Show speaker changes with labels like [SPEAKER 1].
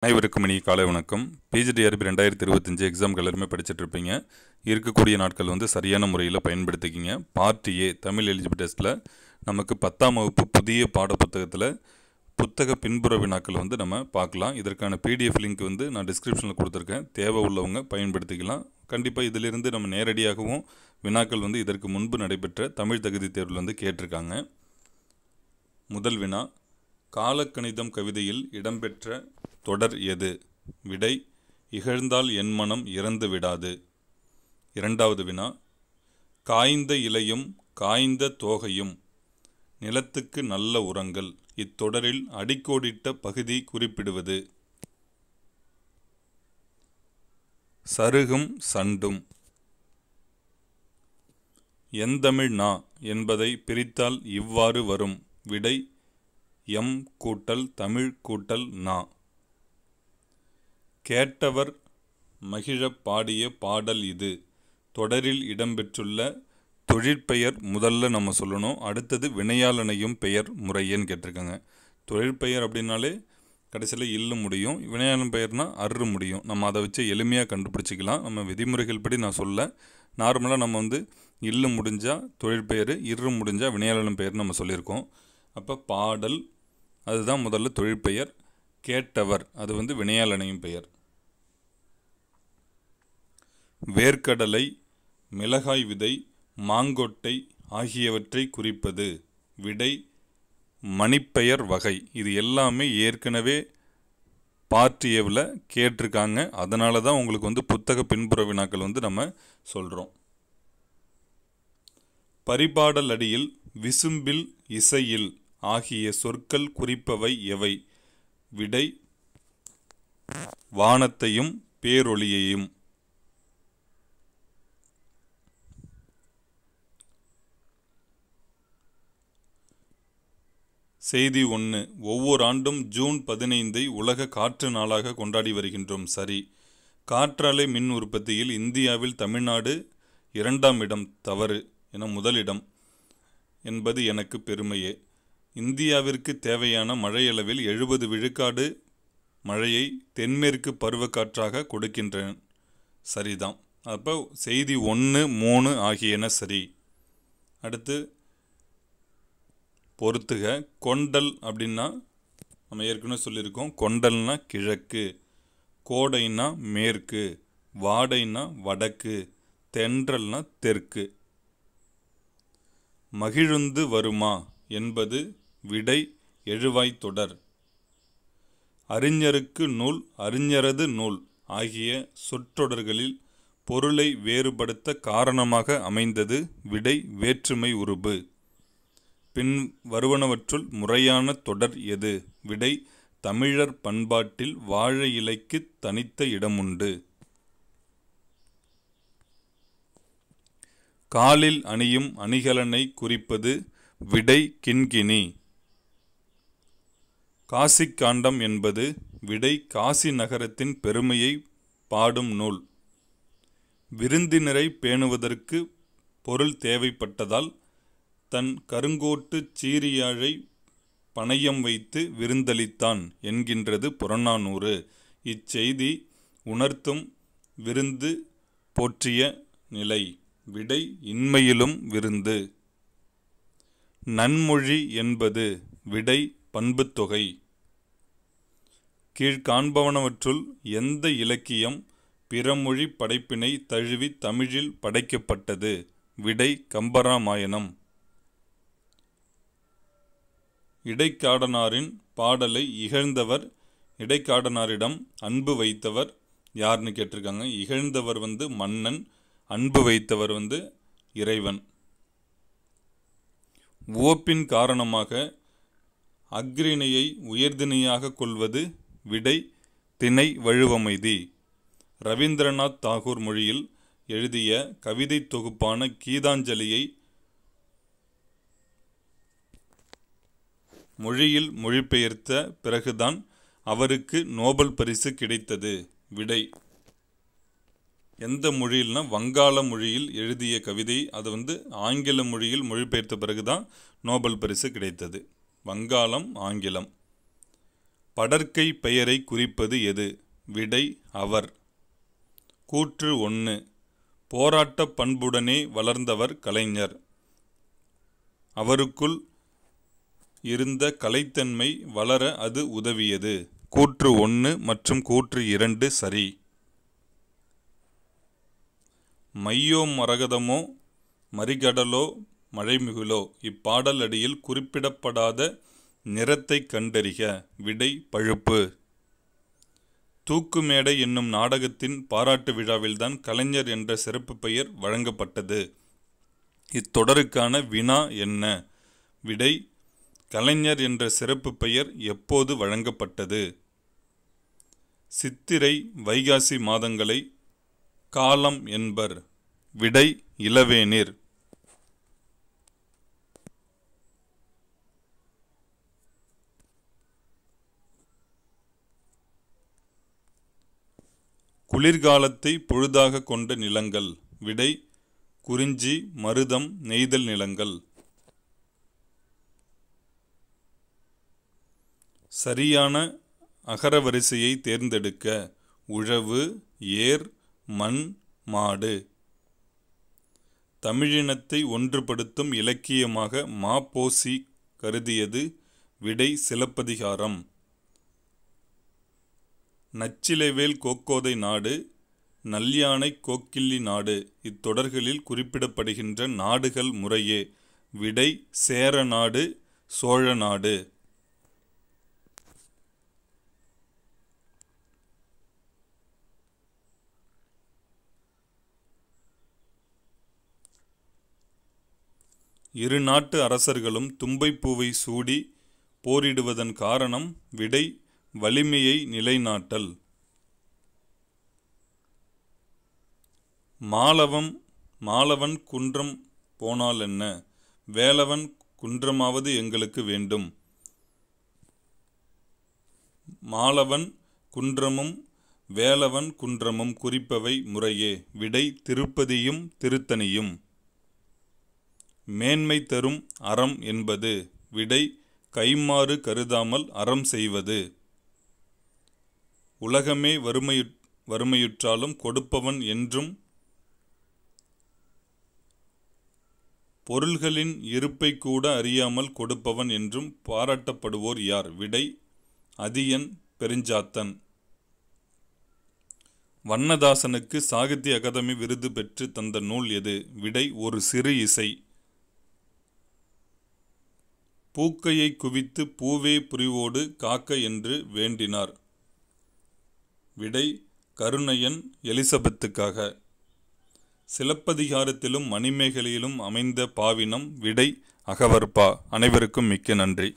[SPEAKER 1] அனைவருக்கும் இனிய காலை வணக்கம். பிஜிடிஆர்பி 2025 எக்ஸாம்கள் எல்லாருமே படிச்சுட்டு இருப்பீங்க. இருக்கக்கூடிய நாட்கள் வந்து சரியான முறையில் பயன்படுத்திக்கிங்க. பார்ட் ஏ தமிழ் எலிஜிபிள் டெஸ்ட்டில் நமக்கு 10ஆம் வகுப்பு புதிய பாடப்புத்தகத்தில் புத்தக பின்புற வினாக்கள் வந்து நம்ம பார்க்கலாம். இதற்கான பிடிஎஃப் லிங்க் வந்து நான் டிஸ்கிரிப்ஷனில் கொடுத்துருக்கேன். தேவை உள்ளவங்க பயன்படுத்திக்கலாம். கண்டிப்பாக இதிலிருந்து நம்ம நேரடியாகவும் வினாக்கள் வந்து இதற்கு முன்பு நடைபெற்ற தமிழ் தகுதி தேர்வில் வந்து கேட்டிருக்காங்க. முதல் வினா, காலக்கணிதம் கவிதையில் இடம்பெற்ற தொடர் எது? விடை, இகழ்ந்தால் என் மனம் இறந்து விடாது. இரண்டாவது வினா, காய்ந்த இலையும் காய்ந்த தோகையும் நிலத்துக்கு நல்ல உரங்கள். இத்தொடரில் அடிக்கோடிட்ட பகுதி குறிப்பிடுவது? சருகும் சண்டும். எந்தமிழ் நா என்பதை பிரித்தால் இவ்வாறு வரும். விடை, எம் கூட்டல் தமிழ் கூட்டல் நா. கேட்டவர் மகிழப் பாடிய பாடல் இது. தொடரில் இடம்பெற்றுள்ள தொழிற்பெயர் முதல்ல நம்ம சொல்லணும். அடுத்தது வினையாளனையும் பெயர் முறையேன்னு கேட்டிருக்காங்க. தொழிற்பெயர் அப்படின்னாலே கடைசியில் இல்லு முடியும், வினையாளன் பெயர்னால் அரு முடியும். நம்ம அதை வச்சு எளிமையாக கண்டுபிடிச்சிக்கலாம். நம்ம விதிமுறைகள் படி நான் சொல்ல, நார்மலாக நம்ம வந்து இல்லு முடிஞ்சால் தொழிற்பெயர், இரு முடிஞ்சால் வினையாளன் பெயர் நம்ம சொல்லியிருக்கோம். அப்போ பாடல் அதுதான் முதல்ல தொழிற்பெயர். கேட்டவர் அது வந்து வினையாளனையும் பெயர். வேர்க்கடலை, மிளகாய் விதை, மாங்கொட்டை ஆகியவற்றை குறிப்பது? விடை, மணிப்பெயர் வகை. இது எல்லாமே ஏற்கனவே பார்ட் ஏவில் கேட்டிருக்காங்க. அதனால தான் உங்களுக்கு வந்து புத்தக பின்புற வினாக்கள் வந்து நம்ம சொல்கிறோம். பரிபாடல் அடியில் விசும்பில் இசையில் ஆகிய சொற்கள் குறிப்பவை எவை? விடை, வானத்தையும் பேரொளியையும். செய்தி 1. ஒவ்வொரு ஆண்டும் ஜூன் 15 உலக காற்று நாளாக கொண்டாடி வருகின்றோம். சரி. காற்றாலை மின் உற்பத்தியில் இந்தியாவில் தமிழ்நாடு 2ஆம் இடம். தவறு. என முதலிடம் என்பது எனக்கு பெருமையே. இந்தியாவிற்கு தேவையான மழையளவில் 70 விழுக்காடு மழையை தென்மேற்கு பருவக்காற்றாக கொடுக்கின்றன. சரிதான். அப்போ செய்தி 1, 3 ஆகியன சரி. அடுத்து பொறுத்துக. கொண்டல் அப்படின்னா நம்ம ஏற்கனவே சொல்லியிருக்கோம். கொண்டல்னா கிழக்கு, கோடைனா மேற்கு, வாடைனா வடக்கு, தென்றல்னா தெற்கு. மகிழுந்து வருமா என்பது? விடை, எழுவாய் தொடர். அறிஞருக்கு நூல், அறிஞரது நூல் ஆகிய சொற்றொடர்களில் பொருளை வேறுபடுத்த காரணமாக அமைந்தது? விடை, வேற்றுமை உருபு. பின் வருவனவற்றுள் முறையான தொடர் எது? விடை, தமிழர் பண்பாட்டில் வாழை இலைக்கு தனித்த இடமுண்டு. காலில் அணியும் அணிகலனை குறிப்பது? விடை, கிண்கிணி. காசிக்காண்டம் என்பது? விடை, காசி நகரத்தின் பெருமையை பாடும் நூல். விருந்தினரை பேணுவதற்கு பொருள் தேவைப்பட்டதால் தன் கருங்கோட்டு சீரியாழை பணயம் வைத்து விருந்தளித்தான் என்கின்றது புறநானூறு. இச்செய்தி உணர்த்தும் விருந்து போற்றிய நிலை. விடை, இன்மையிலும் விருந்து. நன்மொழி என்பது? விடை, பண்புத்தொகை. கீழ்காண்பவனவற்றுள் எந்த இலக்கியம் பிறமொழி படைப்பினை தழுவி தமிழில் படைக்கப்பட்டது? விடை, கம்பராமாயணம். இடைக்காடனாரின் பாடலை இகழ்ந்தவர், இடைக்காடனாரிடம் அன்பு வைத்தவர் யாருன்னு கேட்டிருக்காங்க. இகழ்ந்தவர் வந்து மன்னன், அன்பு வைத்தவர் வந்து இறைவன். உவப்பின் காரணமாக அஃறிணையை உயர்திணையாக கொள்வது? விடை, திணை வழுவமைதி. ரவீந்திரநாத் தாகூர் மொழியில் எழுதிய கவிதை தொகுப்பான கீதாஞ்சலியை மொழியில் மொழிபெயர்த்த பிறகுதான் அவருக்கு நோபல் பரிசு கிடைத்தது. விடை, எந்த மொழியில்னா வங்காள மொழியில் எழுதிய கவிதை, அது வந்து ஆங்கில மொழியில் மொழிபெயர்த்த பிறகுதான் நோபல் பரிசு கிடைத்தது. வங்காளம், ஆங்கிலம். படர்க்கை பெயரை குறிப்பது எது? விடை அவர். கூற்று 1. போராட்ட பண்புடனே வளர்ந்தவர் கலைஞர். அவருக்குள் இருந்த கலைத்தன்மை வளர அது உதவியது. கூற்று 1 மற்றும் கூற்று 2 சரி. மையோ மரகதமோ மறிகடலோ மழைமிகுலோ இப்பாடல் அடியில் குறிப்பிடப்படாத நிறத்தை கண்டறிக. விடை பழுப்பு. தூக்குமேடை என்னும் நாடகத்தின் பாராட்டு விழாவில்தான் கலைஞர் என்ற சிறப்பு பெயர் வழங்கப்பட்டது. இத்தொடருக்கான வினா என்ன? விடை கலைஞர் என்ற சிறப்பு பெயர் எப்போது வழங்கப்பட்டது? சித்திரை வைகாசி மாதங்களை காலம் என்பர். விடை இளவேனிர். குளிர்காலத்தை பொழுதாக கொண்ட நிலங்கள். விடை குறிஞ்சி மருதம் நெய்தல் நிலங்கள். சரியான அகரவரிசையை தேர்ந்தெடுக்க. உழவு, ஏர், மண், மாடு. தமிழினத்தை ஒன்றுபடுத்தும் இலக்கியமாக ம.பொ.சி. கருதியது. விடை சிலப்பதிகாரம். நச்சிலைவேல் கோக்கோதை நாடு, நல்யானை கோக்கிள்ளி நாடு இத்தொடர்களில் குறிப்பிடப்படுகின்ற நாடுகள் முறையே. விடை சேர நாடு, சோழ நாடு. இரு நாட்டு அரசர்களும் தும்பைப்பூவை சூடி போரிடுவதன் காரணம். விடை வலிமையை நிலைநாட்டல். மாலவன் குன்றம் போனால் என்ன? வேலவன் குன்றமாவது எங்களுக்கு வேண்டும். மாலவன் குன்றமும் வேலவன் குன்றமும் குறிப்பவை முறையே. விடை திருப்பதியும் திருத்தணியும். மேன்மை தரும் அறம் என்பது. விடை கைமாறு கருதாமல் அறம் செய்வது. உலகமே வறுமையுற்றாலும் கொடுப்பவன் என்றும். பொருள்களின் இருப்பை கூட அறியாமல் கொடுப்பவன் என்றும் பாராட்டப்படுவோர் யார்? விடை அதியன் பெருஞ்சாத்தன். வண்ணதாசனுக்கு சாகித்ய அகாதமி விருது பெற்று தந்த நூல் எது? விடை ஒரு சிறு இசை. பூக்கையை குவித்து பூவே புரிவோடு காக்க என்று வேண்டினார். விடை கருணையன் எலிசபெத்துக்காக. சிலப்பதிகாரத்திலும் மணிமேகலையிலும் அமைந்த பாவினம். விடை அகவற்பா. அனைவருக்கும் மிக்க நன்றி.